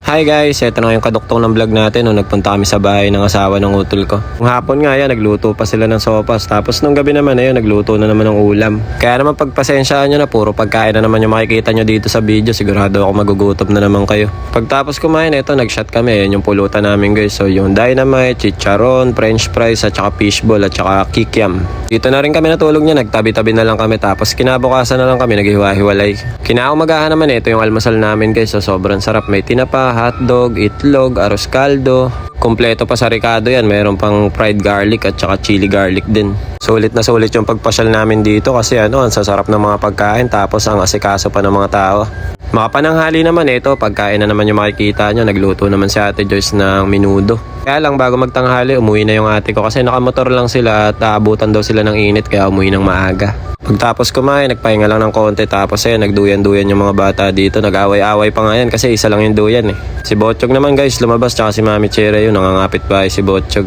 Hi guys, eto na yung kaduktong ng vlog natin nung nagpunta kami sa bahay ng asawa ng utol ko. Nung hapon nga yan, nagluto pa sila ng sopas. Tapos nung gabi naman ayun, nagluto na naman ng ulam. Kaya naman pagpasensyaan nyo na, puro pagkain na naman yung makikita nyo dito sa video. Sigurado ako magugutom na naman kayo. Pagtapos kumain, eto nag-shot kami. Yan yung pulutan namin guys. So yung dynamite, chicharon, french fries, at saka fishball, at saka kikiam. Dito na rin kami natulog niya, nagtabi-tabi na lang kami. Tapos kinabukasan na lang kami, naghiwa-hiwalay. Kinaumagahan naman ito yung almusal namin guys. So sobrang sarap, may tinapa, hotdog, itlog, arroz caldo. Kompleto pa sa Ricardo yan. Meron pang fried garlic at saka chili garlic din. Sulit na sulit yung pagpasyal namin dito kasi ang sasarap ng mga pagkain tapos ang asikaso pa ng mga tao. Mga pananghali naman ito, pagkain na naman yung makikita nyo. Nagluto naman si Ate Joyce ng menudo. Kaya lang bago magtanghali, umuwi na yung ate ko kasi nakamotor lang sila at aabutan daw sila ng init kaya umuwi ng maaga. Pagtapos kumain, nagpahinga lang ng konti tapos nagduyan-duyan yung mga bata dito. Nag-away-away pa nga yan kasi isa lang yung duyan eh. Si Botchog naman guys lumabas tsaka si Mami Chere yun, nangangapit bahay si Botchog.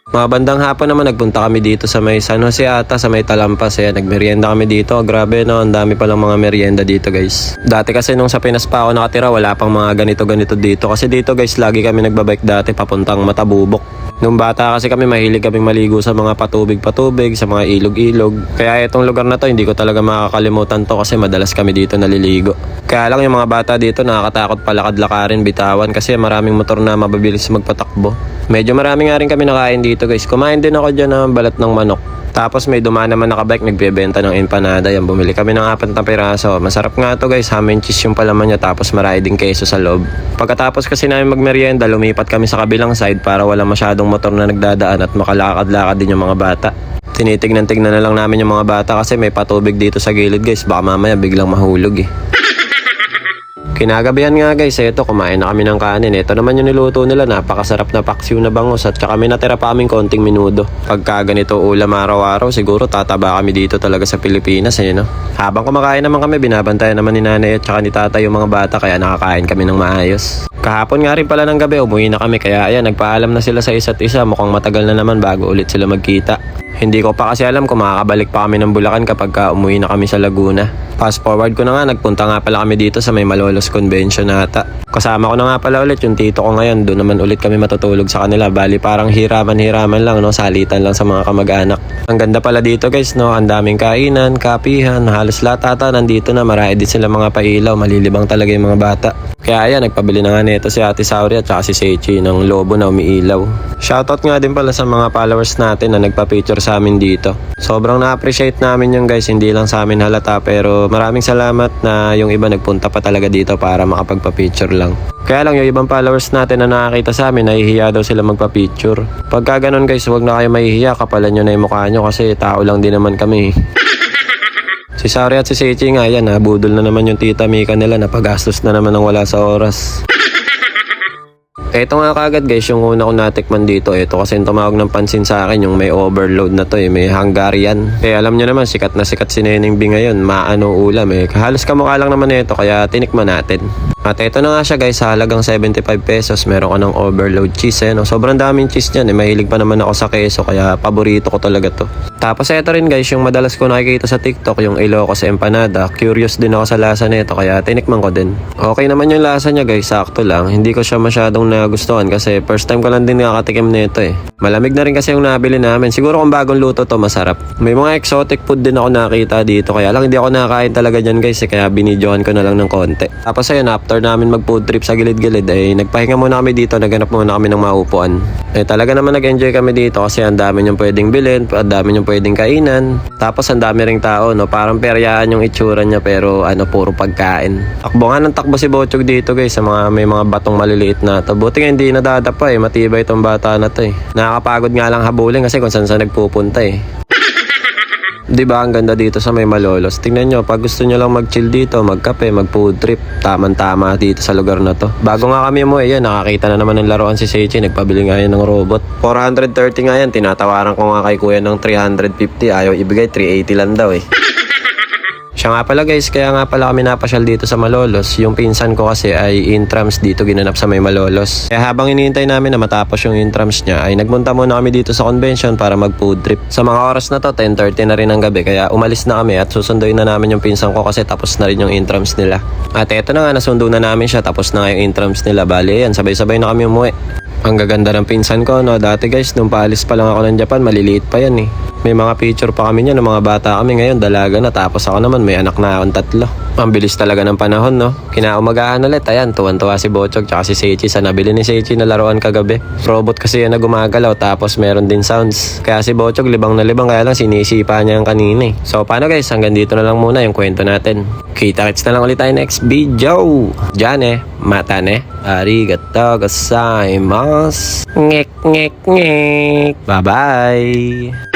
Mga bandang hapon naman nagpunta kami dito sa may San Jose ata, sa may Talampas. Nagmerienda kami dito. Grabe no, ang dami palang mga merienda dito guys. Dati kasi nung sa Pinas pa ako nakatira, wala pang mga ganito-ganito dito. Kasi dito guys, lagi kami nagbabike dati papuntang Matabubok. Nung bata kasi kami, mahilig kaming maligo sa mga patubig-patubig, sa mga ilog-ilog. Kaya itong lugar na to, hindi ko talaga makakalimutan to kasi madalas kami dito naliligo. Kaya lang yung mga bata dito nakakatakot palakad-lakarin, bitawan kasi maraming motor na mababilis magpatakbo. Medyo marami nga rin kami nakain dito guys. Kumain din ako dyan ng balat ng manok. Tapos may dumaan naman nakabike, nagbebenta ng empanada. Yan, bumili kami ng 4 na piraso. Masarap nga to guys, ham and cheese yung palaman niya. Tapos marami din keso sa loob. Pagkatapos kasi namin magmerienda, lumipat kami sa kabilang side para wala masyadong motor na nagdadaan at makalakad-lakad din yung mga bata. Tinitignan-tignan na lang namin yung mga bata kasi may patubig dito sa gilid guys. Baka mamaya biglang mahulog eh. Kinagabihan nga guys, eto kumain na kami ng kanin. Ito naman yung niluto nila, napakasarap na paksiw na bangus at saka may natira pa aming konting menudo. Pagka ganito ulam araw-araw, siguro tataba kami dito talaga sa Pilipinas no? Habang kumakain naman kami, binabantayan naman ni nanay at saka ni tatay yung mga bata kaya nakakain kami ng maayos. Kahapon nga rin pala ng gabi, umuwi na kami kaya ayan, nagpaalam na sila sa isa't isa. Mukhang matagal na naman bago ulit sila magkita. Hindi ko pa kasi alam kung makakabalik pa kami ng Bulacan kapag umuwi na kami sa Laguna. Fast forward ko na nga, nagpunta nga pala kami dito sa may Malolos Convention ata. Kasama ko na nga pala ulit yung tito ko ngayon. Doon naman ulit kami matutulog sa kanila. Bali parang hiraman-hiraman lang no, salitan lang sa mga kamag-anak. Ang ganda pala dito guys no, ang daming kainan, kapihan, halos lahat ata nandito na. Marami din sila mga pailaw, malilibang talaga yung mga bata. Kaya ayan, nagpabili na nga nito si Ate Sauri at saka si Sechi ng lobo na umiilaw. Shoutout nga din pala sa mga followers natin na nagpa-picture sa amin dito. Sobrang na-appreciate namin yung guys, hindi lang sa amin halata pero maraming salamat na yung iba nagpunta pa talaga dito para makapagpa-picture lang. Kaya lang yung ibang followers natin na nakakita sa amin, nahihiya daw sila magpa-picture. Pagka ganun guys, huwag na kayo mahihiya, kapalan nyo na yung mukha nyo kasi tao lang din naman kami. Si Sari at si Sechi nga yan, budol na naman yung tita Mika nila, napagastos na naman ng wala sa oras. Ito nga kagad guys, yung una ko natikman dito. Ito kasi yung tumawag ng pansin sa akin, yung may overload na to may Hungarian. Alam nyo naman, sikat na sikat si Neneng B ngayon, maano ulam halos kamukha lang naman ito, kaya tinikman natin. At ito na nga siya guys, sa halagang 75 pesos, meron ka ng overload cheese no? Sobrang daming cheese niyan mahilig pa naman ako sa keso, kaya paborito ko talaga to. Tapos ito rin guys, yung madalas ko nakikita sa TikTok, yung Ilocos empanada. Curious din ako sa lasa nito, kaya tinikman ko din. Okay naman yung lasa niya guys, sakto lang. Hindi ko siya masyadong nagustuhan kasi first time ko lang din nakatikim nito Malamig na rin kasi yung nabili namin. Siguro kung bagong luto to, masarap. May mga exotic food din ako nakita dito, kaya lang hindi ako nakakain talaga dyan guys kaya binidyohan ko na lang ng konti. Tapos ayun, after namin mag food trip sa gilid-gilid nagpahinga muna kami dito, naghanap muna kami ng maupuan. Talaga naman nag-enjoy kami dito kasi ang dami yung pwedeng bilhin, ang dami yung pwedeng kainan. Tapos ang dami ring tao no, parang peryaan yung itsura niya pero puro pagkain. Takbo nga ng takbo si Botchog dito guys sa may mga batong maliliit na to. Buti nga hindi nadadapa matibay itong bata na to Nakakapagod nga lang habulin kasi kung saan nagpupunta Diba ang ganda dito sa may Malolos. Tingnan nyo, pag gusto nyo lang mag-chill dito, magkape, mag-food trip, tamang-tama dito sa lugar na to. Bago nga kami umuwi, nakakita na naman ng laruan si Sechi, nagpabili nga yan ng robot. 430 nga yan, tinatawaran ko nga kay kuya ng 350, ayaw ibigay, 380 lang daw Siya nga pala guys, kaya nga pala kami napasyal dito sa Malolos. Yung pinsan ko kasi ay intrams dito ginanap sa may Malolos. Kaya habang iniintay namin na matapos yung intrams niya, ay nagmunta muna kami dito sa convention para mag food trip. Sa mga oras na to, 10:30 na rin ng gabi, kaya umalis na kami at susunduin na namin yung pinsan ko kasi tapos na rin yung intrams nila. At eto na nga, nasundo na namin siya, tapos na nga yung intrams nila. Bali yan, sabay-sabay na kami umuwi. Ang gaganda ng pinsan ko, no? Dati guys, nung paalis pa lang ako ng Japan, maliliit pa yan eh. May mga picture pa kami niya ng mga bata kami. Ngayon, dalaga na. Tapos ako naman, may anak na akong 3. Ang bilis talaga ng panahon, no? Kinaumagahan ulit. Ayan, tuwan-tuwa si Bochog tsaka si Seichi sa nabili ni Seichi na laruan kagabi. Robot kasi yan na gumagalaw, tapos meron din sounds. Kaya si Bochog libang na libang, kaya lang sinisipa niya yung kanina eh. So, paano guys? Hanggang dito na lang muna yung kwento natin. Kita-kits na lang ulit tayo next video. Diyan eh. Mata ne. Arigatou gozaimasu. Ngek, ngek, ngek. Bye-bye.